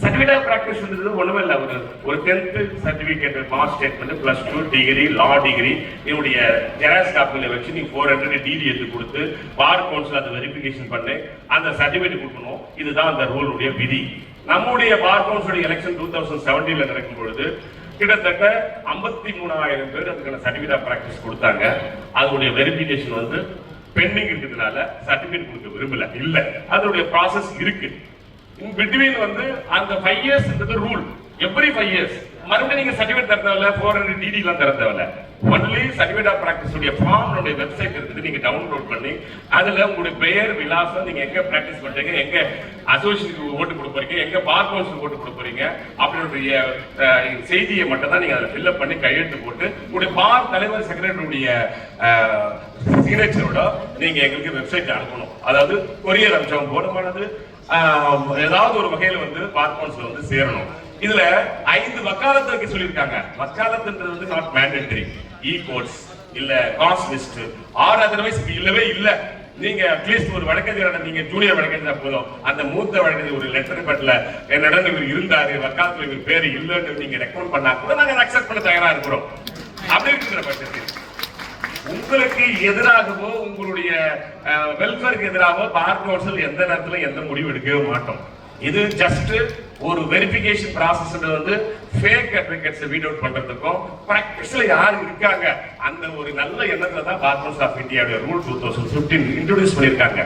Certificate of practice ஒண்ணுமே இல்லை. ஒரு 10th certificate, mark statement, +2 degree, லா டிகிரி என்னுடைய ஜெராக்ஸ் காப்பியில வச்சு நீங்க 400 டிடி எடுத்து கொடுத்து பார் கவுன்சில் அதை வெரிஃபிகேஷன் பண்ணி அந்த சர்டிபிகேட் கொடுக்கணும். இதுதான் அந்த ரூலுடைய விதி. நம்முடைய பார் கவுன்சில் எலெக்ஷன் 2017 நடக்கும் பொழுது கிட்டத்தட்ட 53,000 பேர் அதுக்கான சர்டிபிகேட் ஆஃப் பிராக்டிஸ் கொடுத்தாங்க. அதனுடைய வெரிஃபிகேஷன் பெண்டிங் இருக்கிறதுனால சர்டிபிகேட் கொடுக்க விரும்பல. இல்ல, அதனுடைய ப்ராசஸ் இருக்கு. இன் பிட்வீன் அந்த 5 இயர்ஸ் ரூல். எவ்ரி 5 இயர்ஸ் மறுபடியும் நீங்க சர்டிபிகேட் தர தேவையில்ல, 400 டிடி எல்லாம் தர தேவையில்ல. ஒன்லி சர்டிபிகேட் ஆஃப் பிராக்டிஸ் உடைய ஃபார்ம் வெப்சைட் இருக்குது, நீங்க டவுன்லோட் பண்ணி அதுல உங்களுடைய பெயர், விலாசம், நீங்க எங்க பிராக்டிஸ் பண்றீங்க, எங்க அசோசியேஷனுக்கு ஓட்டு கொடுக்க போறீங்க, எங்க பார் கவுன்சிலுக்கு ஓட்டு கொடுக்க போறீங்க அப்படின்ற செய்தியை மட்டும் தான் நீங்க அதை ஃபில்அப் பண்ணி கையெழுத்து போட்டு உங்களுடைய பார் தலைவர், செக்ரட்டரியுடைய சிக்னேச்சரோட நீங்க எங்களுக்கு வெப்சைட் அனுப்பணும். அதாவது கொரியர் அம்சம் போடுமானது ஏதாவது ஒரு வகையில பார் கவுன்சில் சேரணும். இதுல 5 வக்காலத்து வைக்க சொல்லியிருக்காங்க. வக்காலத்துன்றது நாட் மேண்டேட்டரி. இ கோர்ஸ் இல்ல காஸ் லிஸ்ட் ஆர் அதர்வைஸ் இல்லவே இல்ல. நீங்க அட்லீஸ்ட் ஒரு வழக்கறிஞர், நீங்க ஜூனியர் வழக்கறிஞர் போதும், அந்த மூத்த வழக்கறிஞர் ஒரு லெட்டர் பட்ல என்னடா இவர் இருந்தாரு, வக்காலத்துல இவர் பேரு இல்லன்னு நீங்க ரெக்கமெண்ட் பண்ணா கூட நாங்க அக்செப்ட் பண்ண தயாரா இருக்கிறோம். அப்படி இருக்கிற பட்சத்தில் உங்களுக்கு எதிராகவோ உங்களுடைய வெல்ஃபேருக்கு எதிராகவோ பார் கவுன்சில் எந்த நேரத்தில் எந்த முடிவு எடுக்கவே மாட்டோம். இது ஜஸ்ட் ஒரு வெரிஃபிகேஷன் ப்ராசஸ் ஃபேக் அட்வொகேட்ஸ் வீட் அவுட் பண்றதுக்கும் பிராக்டிஸ்ல யார் இருக்காங்க அந்த ஒரு நல்ல எண்ணத்துல தான் பார் கவுன்சில் ஆஃப் இந்தியாவுடைய ரூல் 2015 இன்ட்ரோடியூஸ் பண்ணியிருக்காங்க.